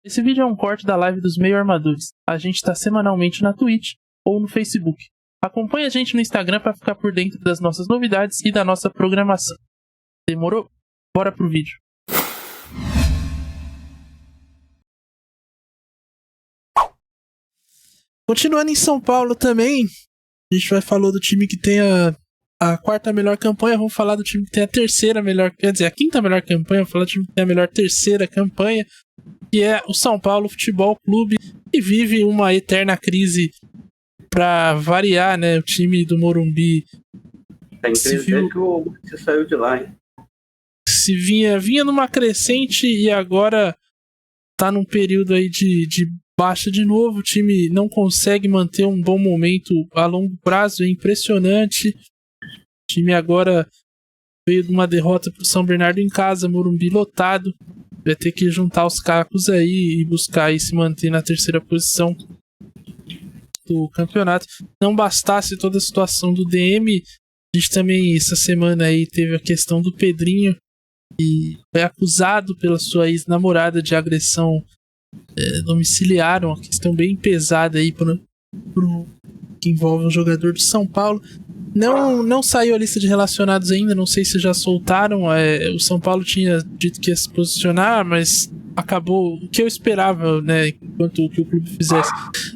Esse vídeo é um corte da live dos Meio Armadores. A gente está semanalmente na Twitch ou no Facebook. Acompanhe a gente no Instagram para ficar por dentro das nossas novidades e da nossa programação. Demorou? Bora pro vídeo. Continuando em São Paulo também, a gente falou do time que tem a quarta melhor campanha, vamos falar do time que tem a terceira melhor, quer dizer, a quinta melhor campanha, vamos falar do time que tem a melhor terceira campanha, que é o São Paulo Futebol Clube, que vive uma eterna crise pra variar, né? O time do Morumbi Tem que dizer que o Maurício saiu de lá, hein? Se vinha numa crescente e agora tá num período aí de baixa de novo. O time não consegue manter um bom momento a longo prazo, é impressionante. O time agora veio de uma derrota pro São Bernardo em casa, Morumbi lotado. Vai ter que juntar os cacos aí e buscar aí se manter na terceira posição do campeonato. Não bastasse toda a situação do DM, a gente também essa semana aí teve a questão do Pedrinho, que foi acusado pela sua ex-namorada de agressão domiciliar, uma questão bem pesada aí que envolve um jogador do São Paulo. Não saiu a lista de relacionados ainda, não sei se já soltaram. O São Paulo tinha dito que ia se posicionar, mas acabou. O que eu esperava, né, enquanto o que o clube fizesse,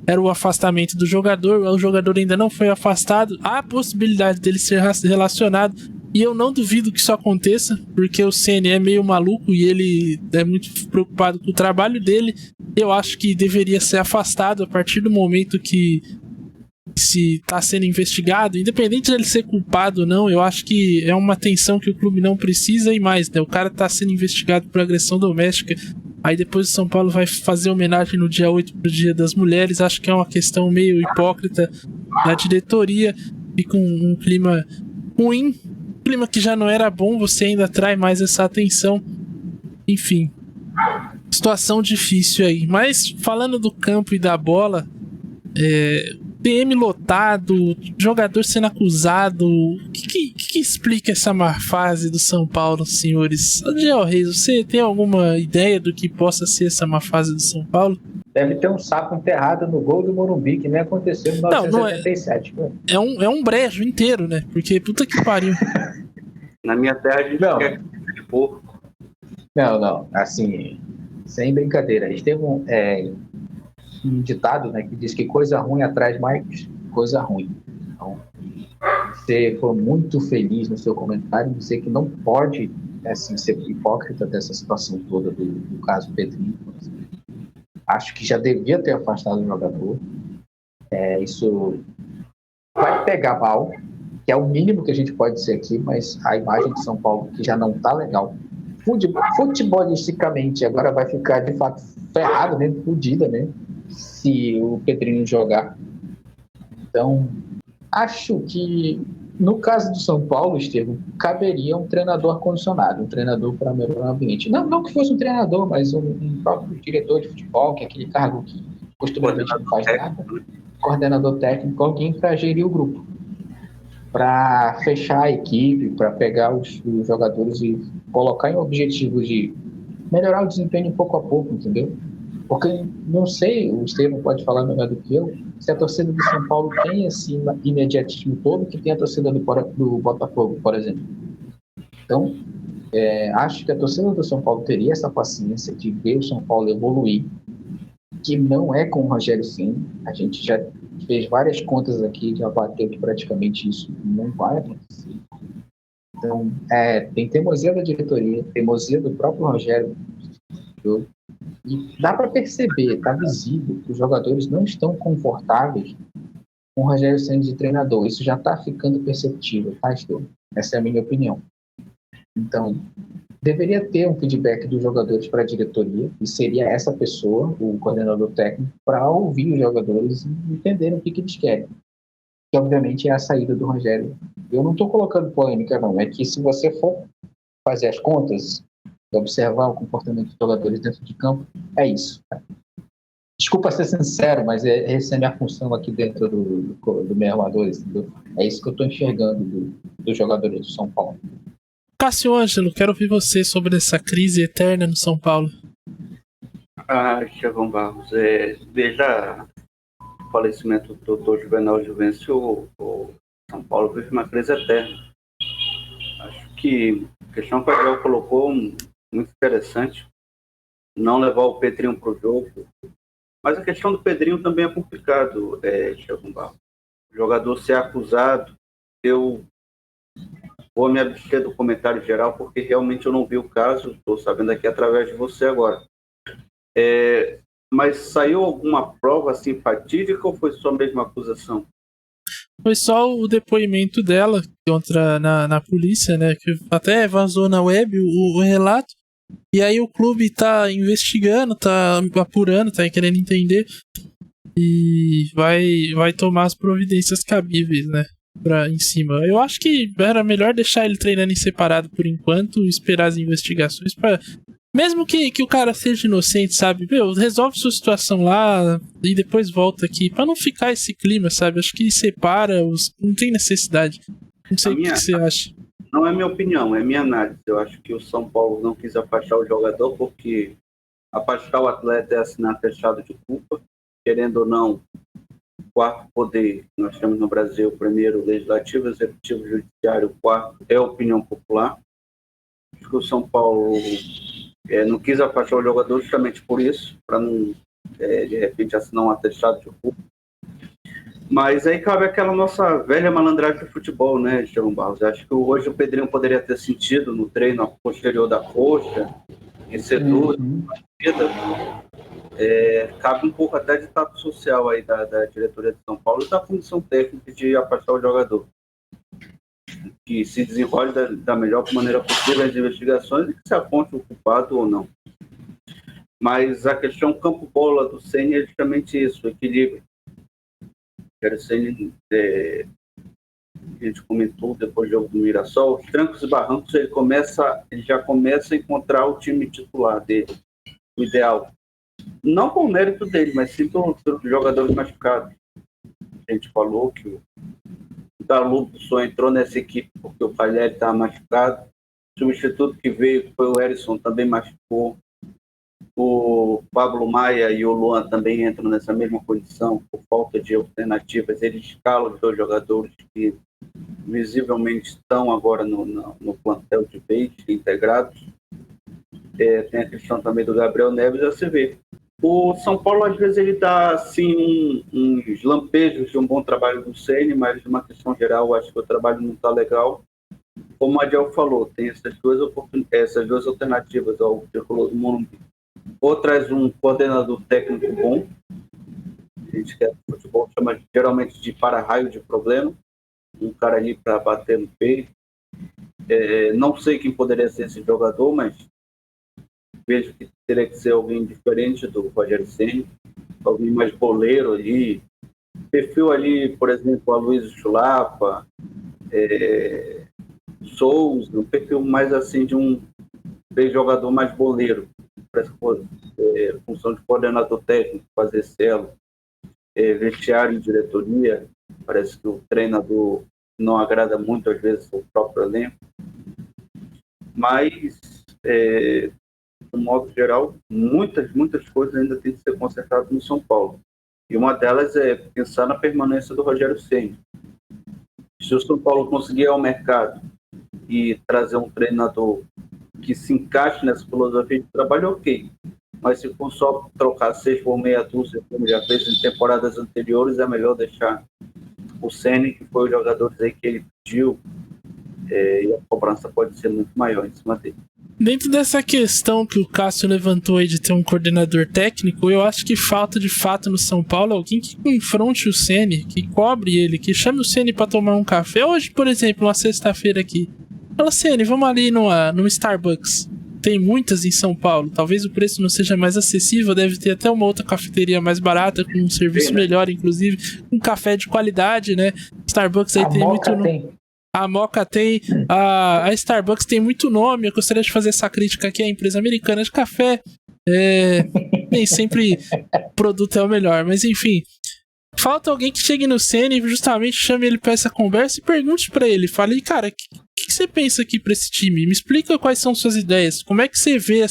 era o afastamento do jogador. O jogador ainda não foi afastado. Há a possibilidade dele ser relacionado, e eu não duvido que isso aconteça, porque o Ceni é meio maluco e ele é muito preocupado com o trabalho dele. Eu acho que deveria ser afastado a partir do momento que se está sendo investigado, independente de ele ser culpado ou não. Eu acho que é uma atenção que o clube não precisa, e mais, né? O cara está sendo investigado por agressão doméstica, aí depois o São Paulo vai fazer homenagem no dia 8 pro Dia das Mulheres. Acho que é uma questão meio hipócrita da diretoria, fica um clima ruim, um clima que já não era bom, você ainda atrai mais essa atenção. Enfim, situação difícil aí. Mas falando do campo e da bola, DM lotado, jogador sendo acusado. O que explica essa má fase do São Paulo, senhores? Adiel Reis, você tem alguma ideia do que possa ser essa má fase do São Paulo? Deve ter um sapo enterrado no gol do Morumbi, que nem aconteceu em 1977. É um brejo inteiro, né? Porque puta que pariu. Na minha terra a gente quer de porco. Não, assim, sem brincadeira. A gente teve um ditado, né, que diz que coisa ruim atrai mais coisa ruim. Então, você foi muito feliz no seu comentário, dizer que não pode, assim, ser hipócrita dessa situação toda do caso Pedrinho. Acho que já devia ter afastado o jogador. Isso vai pegar mal, que é o mínimo que a gente pode dizer aqui, mas a imagem de São Paulo que já não está legal. Futebolisticamente agora vai ficar de fato ferrado, né, fudida, né, se o Pedrinho jogar. Então, acho que no caso do São Paulo, Estevam, caberia um treinador condicionado, um treinador para melhorar o ambiente. Não que fosse um treinador, mas um próprio diretor de futebol, que é aquele cargo que costumeiramente não faz nada, coordenador técnico, alguém para gerir o grupo, para fechar a equipe, para pegar os jogadores e colocar em objetivos de melhorar o desempenho pouco a pouco, entendeu? Porque, não sei, o Estevam pode falar melhor do que eu, se a torcida do São Paulo tem esse imediatismo todo que tem a torcida do Botafogo, por exemplo. Então, acho que a torcida do São Paulo teria essa paciência de ver o São Paulo evoluir, que não é com o Rogério Ceni. A gente já fez várias contas aqui, já bateu que praticamente isso não vai acontecer. Então, tem teimosia da diretoria, teimosia do próprio Rogério. E dá para perceber, está visível que os jogadores não estão confortáveis com o Rogério Ceni de treinador. Isso já está ficando perceptível, tá, Estevam? Essa é a minha opinião. Então, deveria ter um feedback dos jogadores para a diretoria, e seria essa pessoa, o coordenador técnico, para ouvir os jogadores e entenderem o que eles querem. Que, obviamente, é a saída do Rogério. Eu não estou colocando polêmica, não. É que se você for fazer as contas, observar o comportamento dos jogadores dentro de campo, é isso. Desculpa ser sincero, mas essa é a minha função aqui dentro do Meio Armadores, entendeu? É isso que eu estou enxergando dos jogadores do São Paulo. Cássio Ângelo, quero ouvir você sobre essa crise eterna no São Paulo. Estevão Barros, desde o falecimento do Dr. Juvenal Juvencio, o São Paulo vive uma crise eterna. Acho que a questão que o Ariel colocou muito interessante, não levar o Pedrinho para o jogo, mas a questão do Pedrinho também é complicado, Estevão Barros. O jogador ser acusado, eu vou me abster do comentário geral, porque realmente eu não vi o caso, estou sabendo aqui através de você agora. Mas saiu alguma prova assim fatídica ou foi só a mesma acusação? Foi só o depoimento dela na polícia, né? Que até vazou na web o relato. E aí o clube tá investigando, tá apurando, tá querendo entender. E vai tomar as providências cabíveis, né? Em cima. Eu acho que era melhor deixar ele treinando em separado por enquanto, esperar as investigações para mesmo que o cara seja inocente, sabe? Resolve sua situação lá e depois volta aqui, pra não ficar esse clima, sabe? Acho que separa, não tem necessidade. Não sei o que você acha. Não é minha opinião, é minha análise. Eu acho que o São Paulo não quis afastar o jogador porque afastar o atleta é assinar fechado de culpa. Querendo ou não, o quarto poder nós temos no Brasil, o primeiro legislativo, executivo, judiciário, o quarto é a opinião popular. Acho que o São Paulo não quis afastar o jogador justamente por isso, para não, de repente, assinar um atestado de culpa. Mas aí cabe aquela nossa velha malandragem de futebol, né, Estevão Barros? Acho que hoje o Pedrinho poderia ter sentido no treino posterior da coxa, em setor, cabe um pouco até de tato social aí da diretoria de São Paulo e da comissão técnica de afastar o jogador. Que se desenrole da melhor maneira possível as investigações e que se aponte o culpado ou não. Mas a questão campo-bola do Ceni é justamente isso, o equilíbrio. O Ceni, a gente comentou depois do jogo do Mirassol, os trancos e barrancos ele já começa a encontrar o time titular dele, o ideal. Não com o mérito dele, mas sim pelos jogadores machucados. A gente falou que o Dalu só entrou nessa equipe porque o Cagliari estava machucado. O substituto que veio, que foi o Erisson, também machucou. O Pablo Maia e o Luan também entram nessa mesma condição, por falta de alternativas. Eles escalam os dois jogadores que visivelmente estão agora no plantel de vez, integrados. Tem a questão também do Gabriel Neves, já se vê. O São Paulo, às vezes, ele dá assim, uns lampejos de um bom trabalho do Ceni, mas de uma questão geral, acho que o trabalho não está legal. Como o Adiel falou, tem essas duas alternativas ao tricolor do Morumbi. Ou traz um coordenador técnico bom, a gente quer no futebol chama geralmente de para-raio de problema, um cara ali para bater no peito. Não sei quem poderia ser esse jogador, mas vejo que teria que ser alguém diferente do Rogério Ceni, alguém mais boleiro ali. Perfil ali, por exemplo, a Luiz Chulapa, Souza, um perfil mais assim de um jogador mais boleiro, para função de coordenador técnico, fazer celo, vestiário e diretoria. Parece que o treinador não agrada muito, às vezes, o próprio elenco. Mas, de modo geral, muitas coisas ainda têm que ser consertadas no São Paulo. E uma delas é pensar na permanência do Rogério Ceni. Se o São Paulo conseguir ir ao mercado e trazer um treinador que se encaixe nessa filosofia de trabalho, ok. Mas se for só trocar 6 por meia dúzia, como já fez em temporadas anteriores, é melhor deixar o Ceni, que foi os jogadores aí que ele pediu, e a cobrança pode ser muito maior em cima dele. Dentro dessa questão que o Cássio levantou aí de ter um coordenador técnico, eu acho que falta de fato no São Paulo alguém que confronte o Ceni, que cobre ele, que chame o Ceni pra tomar um café. Hoje, por exemplo, uma sexta-feira aqui. Fala, Ceni, vamos ali no Starbucks. Tem muitas em São Paulo. Talvez o preço não seja mais acessível, deve ter até uma outra cafeteria mais barata, com um serviço melhor, inclusive, um café de qualidade, né? Starbucks aí tem muito... A Moca tem, a Starbucks tem muito nome. Eu gostaria de fazer essa crítica aqui à empresa americana de café. Nem sempre o produto é o melhor, mas enfim. Falta alguém que chegue no Ceni e justamente chame ele para essa conversa e pergunte para ele. Fale, cara, o que você pensa aqui para esse time? Me explica quais são suas ideias. Como é que você vê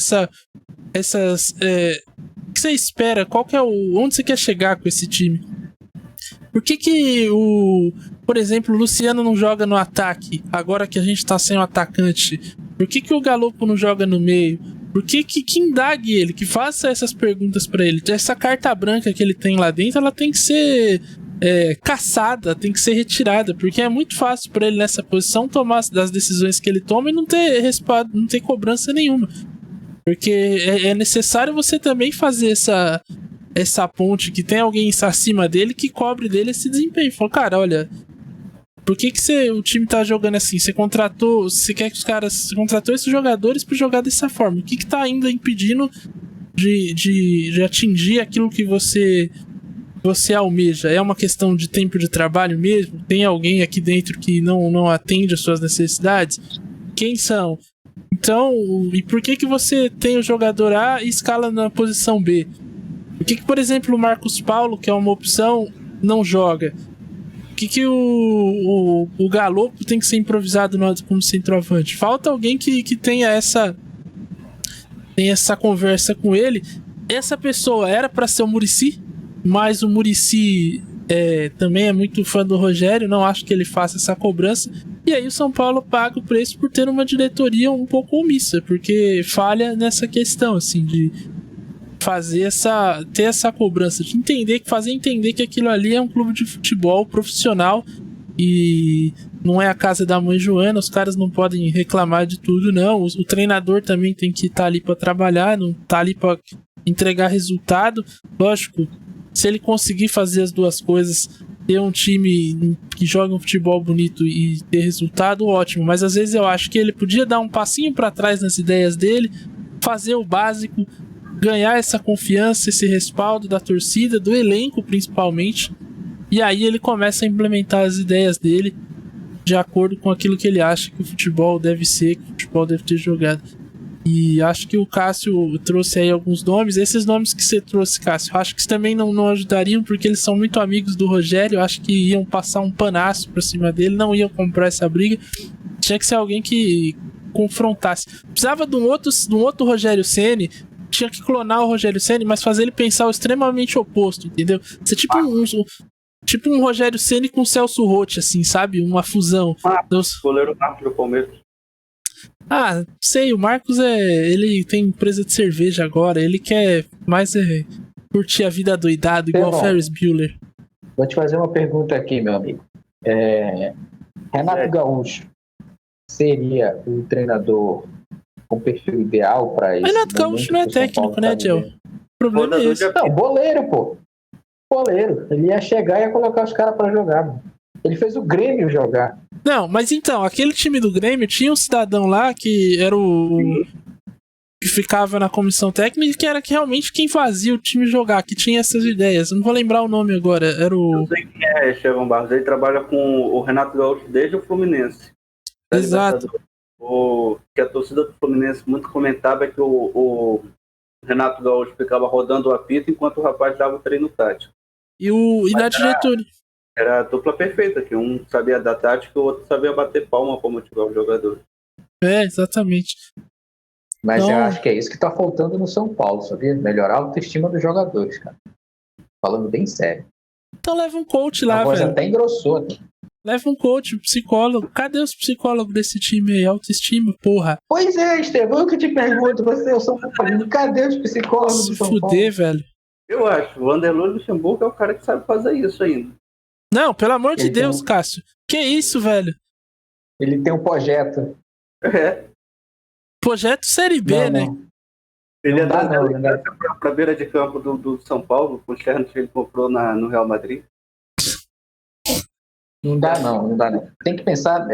você espera? Qual que é onde você quer chegar com esse time? Por que por exemplo, o Luciano não joga no ataque, agora que a gente tá sem um atacante? Por que o Galopo não joga no meio? Por que indague ele, que faça essas perguntas pra ele? Essa carta branca que ele tem lá dentro, ela tem que ser caçada, tem que ser retirada, porque é muito fácil pra ele nessa posição tomar das decisões que ele toma e não ter respaldo, não ter cobrança nenhuma. Porque é necessário você também fazer essa ponte, que tem alguém acima dele que cobre dele esse desempenho. Falou, cara, olha, por que o time tá jogando assim? Você contratou esses jogadores pra jogar dessa forma. O que tá ainda impedindo de atingir aquilo que você almeja? É uma questão de tempo de trabalho mesmo? Tem alguém aqui dentro que não atende às suas necessidades? Quem são? Então, e por que você tem o jogador A e escala na posição B? Por que, por exemplo, o Marcos Paulo, que é uma opção, não joga? Por que o Galopo tem que ser improvisado como centroavante? Falta alguém que tenha essa conversa com ele. Essa pessoa era para ser o Muricy, mas o Muricy também é muito fã do Rogério, não acho que ele faça essa cobrança. E aí o São Paulo paga o preço por ter uma diretoria um pouco omissa, porque falha nessa questão, assim, de ter essa cobrança, de fazer entender que aquilo ali é um clube de futebol profissional e não é a casa da mãe Joana, os caras não podem reclamar de tudo, não. O treinador também tem que estar ali para trabalhar, não tá ali para entregar resultado. Lógico, se ele conseguir fazer as duas coisas, ter um time que joga um futebol bonito e ter resultado, ótimo, mas às vezes eu acho que ele podia dar um passinho para trás nas ideias dele, fazer o básico, ganhar essa confiança, esse respaldo da torcida, do elenco principalmente, e aí ele começa a implementar as ideias dele de acordo com aquilo que ele acha que o futebol deve ser, que o futebol deve ter jogado. E acho que o Cássio trouxe aí alguns nomes. Esses nomes que você trouxe, Cássio, acho que também não ajudariam, porque eles são muito amigos do Rogério. Acho que iam passar um panaço pra cima dele, não iam comprar essa briga. Tinha que ser alguém que confrontasse. Precisava de um outro Rogério Ceni. Tinha que clonar o Rogério Ceni, mas fazer ele pensar o extremamente oposto, entendeu? Ser tipo um Rogério Ceni com Celso Roth, assim, sabe? Uma fusão. Goleiro Marcos do Palmeiras. Ah, sei, o Marcos ele tem empresa de cerveja agora, ele quer mais curtir a vida doidado, igual o Ferris Bueller. Vou te fazer uma pergunta aqui, meu amigo. Renato Gaúcho seria o treinador com perfil ideal para isso? Renato Gaúcho não é técnico, né, Gel? O problema é esse. Não, boleiro, pô. Boleiro. Ele ia chegar e ia colocar os caras pra jogar, mano. Ele fez o Grêmio jogar. Não, mas então, aquele time do Grêmio tinha um cidadão lá que era que ficava na comissão técnica, que era realmente quem fazia o time jogar, que tinha essas ideias. Não vou lembrar o nome agora. Era o... Eu sei quem é Estevão Barros. Ele trabalha com o Renato Gaúcho desde o Fluminense. Exato. Que a torcida do Fluminense muito comentava que o Renato Gaúcho ficava rodando o apito enquanto o rapaz dava o treino tático. E na diretoria. Era a dupla perfeita, que um sabia dar tática e o outro sabia bater palma para motivar o jogador. Exatamente. Mas eu acho que é isso que tá faltando no São Paulo, sabia? Melhorar a autoestima dos jogadores, cara. Falando bem sério. Então leva um coach lá, velho. A voz até engrossou, né? Leva um coach, um psicólogo. Cadê os psicólogos desse time aí? Autoestima, porra. Pois é, Estevão, eu que te pergunto, eu sou falando, cadê os psicólogos do São Paulo? Se fuder, velho. Eu acho, o Vanderlei Luxemburgo é o cara que sabe fazer isso ainda. Não, pelo amor de Deus, Cássio. Que isso, velho? Ele tem um projeto. Projeto Série B, né? Ele é pra beira de campo do São Paulo, com os ternos que ele comprou no Real Madrid. Não dá não. Tem que pensar,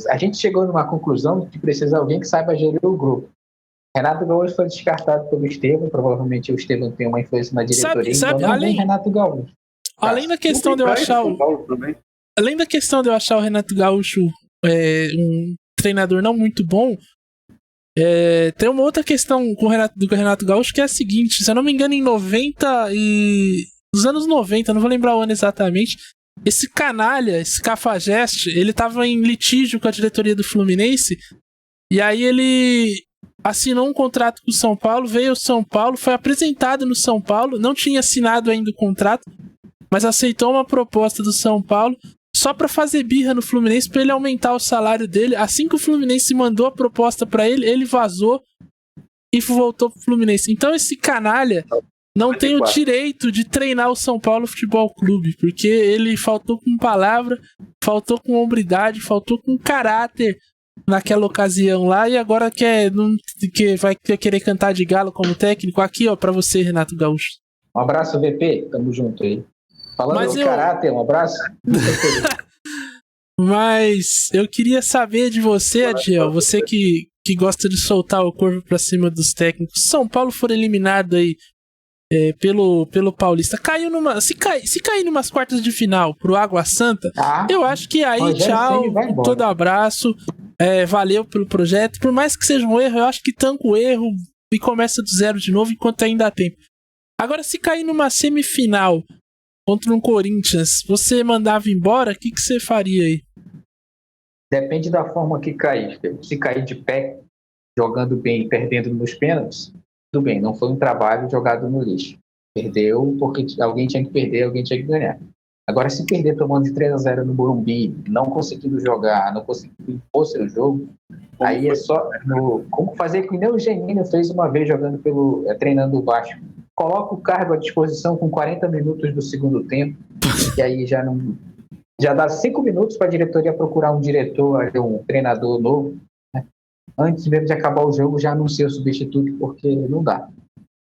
a gente chegou numa conclusão que precisa de alguém que saiba gerir o grupo. Renato Gaúcho foi descartado pelo Estevam, provavelmente o Estevam tem uma influência na diretoria, sabe, então não vem Renato Gaúcho. Além da questão de eu achar além da questão de eu achar o Renato Gaúcho um treinador não muito bom, tem uma outra questão do Renato Gaúcho, que é a seguinte: se eu não me engano, nos anos 90, não vou lembrar o ano exatamente, esse canalha, esse cafajeste, ele tava em litígio com a diretoria do Fluminense, e aí ele assinou um contrato com o São Paulo, veio ao São Paulo, foi apresentado no São Paulo, não tinha assinado ainda o contrato, mas aceitou uma proposta do São Paulo só pra fazer birra no Fluminense, pra ele aumentar o salário dele. Assim que o Fluminense mandou a proposta pra ele, ele vazou e voltou pro Fluminense. Então esse canalha não tem o direito de treinar o São Paulo Futebol Clube, porque ele faltou com palavra, faltou com hombridade, faltou com caráter naquela ocasião lá, e agora vai querer cantar de galo como técnico. Aqui, ó, pra você, Renato Gaúcho. Um abraço, VP, tamo junto aí. Falando de caráter, um abraço. Mas eu queria saber de você, Adiel, você que gosta de soltar o corpo pra cima dos técnicos. São Paulo for eliminado aí pelo Paulista, caiu se cair numas quartas de final pro Água Santa, eu acho que aí tchau, todo abraço, valeu pelo projeto. Por mais que seja um erro, eu acho que tanca o erro e começa do zero de novo enquanto ainda há tempo. Agora, se cair numa semifinal contra um Corinthians, você mandava embora? O que você faria aí? Depende da forma que cair. Se cair de pé, jogando bem, perdendo nos pênaltis, tudo bem, não foi um trabalho jogado no lixo. Perdeu porque alguém tinha que perder, alguém tinha que ganhar. Agora, se perder tomando de 3-0 no Morumbi, não conseguindo jogar, não conseguindo impor seu jogo, aí é só como fazer que nem o Geninho fez uma vez jogando treinando o Vasco. Coloca o cargo à disposição com 40 minutos do segundo tempo, e aí já dá 5 minutos para a diretoria procurar um diretor, um treinador novo, né? Antes mesmo de acabar o jogo, já anuncia o substituto, porque não dá.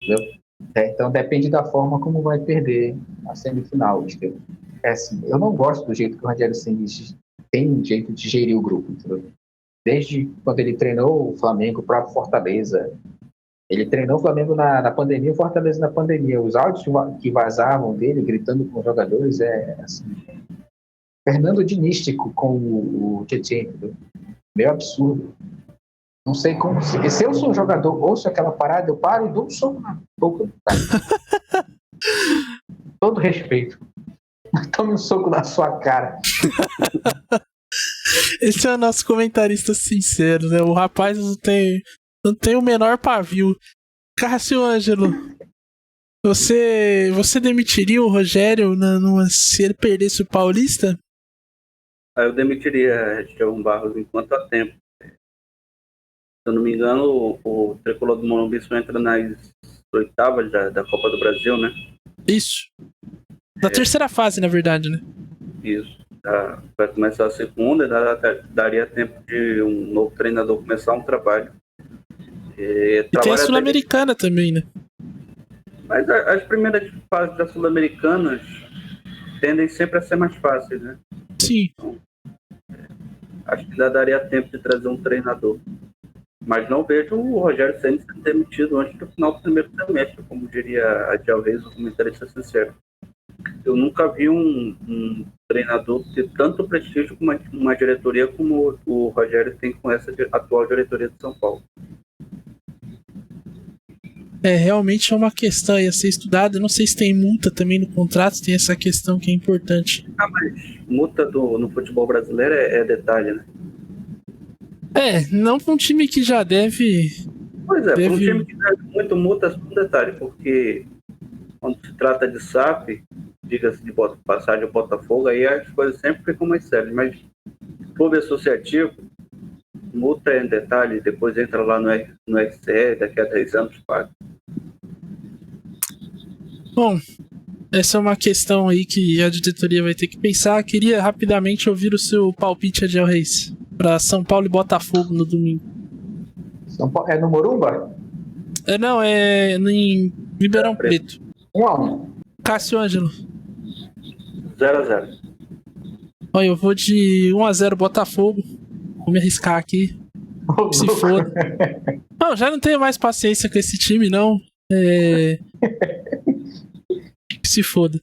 Entendeu? Então depende da forma como vai perder a semifinal. Assim, eu não gosto do jeito que o Rogério Ceni tem um jeito de gerir o grupo. Entendeu? Desde quando ele treinou o Flamengo, o próprio Fortaleza. Ele treinou o Flamengo na pandemia, o Fortaleza na pandemia. Os áudios que vazavam dele, gritando com os jogadores, assim, Fernando Dinístico com o Tietchan, meio absurdo. Não sei como... Se eu sou um jogador, ouço aquela parada, eu paro e dou um soco na boca do cara. Todo respeito. Tome um soco na sua cara. Esse é o nosso comentarista sincero, né? O rapaz não tem o menor pavio. Cássio Ângelo, você demitiria o Rogério se ele perdesse o Paulista? Eu demitiria Thiago Barros enquanto há tempo. Se eu não me engano, o tricolor do Morumbi só entra nas oitavas da Copa do Brasil, né? Isso. Na terceira fase, na verdade, né? Isso. Vai começar a segunda, daria tempo de um novo treinador começar um trabalho. E tem a Sul-Americana também, né? Mas as primeiras fases das Sul-Americanas tendem sempre a ser mais fáceis, né? Sim. Então, acho que ainda daria tempo de trazer um treinador. Mas não vejo o Rogério Ceni sendo demitido antes do final do primeiro semestre, como diria a Adiel Reis, o comentarista sincero. Eu nunca vi um treinador ter tanto prestígio com uma diretoria como o Rogério tem com essa atual diretoria de São Paulo. Realmente é uma questão a ser estudada. Eu não sei se tem multa também no contrato, tem essa questão que é importante. Mas multa no futebol brasileiro é detalhe, né? Não para um time que já deve... Pois é, para um time que deve muito multa é um detalhe, porque quando se trata de SAF, diga-se de passagem ao Botafogo, aí as coisas sempre ficam mais sérias, mas clube associativo, multa é um detalhe, depois entra lá no XCE, daqui a 10 anos paga. Bom, essa é uma questão aí que a diretoria vai ter que pensar. Queria rapidamente ouvir o seu palpite, Adiel Reis, para São Paulo e Botafogo no domingo. É no Morumba? Não, é em Ribeirão Preto. 1-1. Cássio Ângelo. 0-0. Olha, eu vou de 1-0 Botafogo. Vou me arriscar aqui. Se foda. Não, já não tenho mais paciência com esse time, não. Se foda.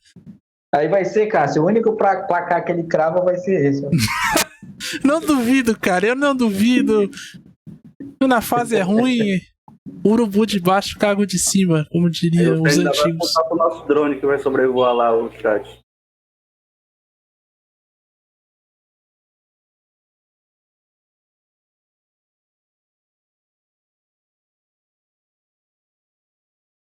Aí vai ser, Cássio, o único placar que ele crava vai ser esse. Não duvido, cara, eu não duvido. Na fase é ruim, urubu de baixo, cago de cima, como diriam os antigos. Vai contar pro nosso drone que vai sobrevoar lá o chat.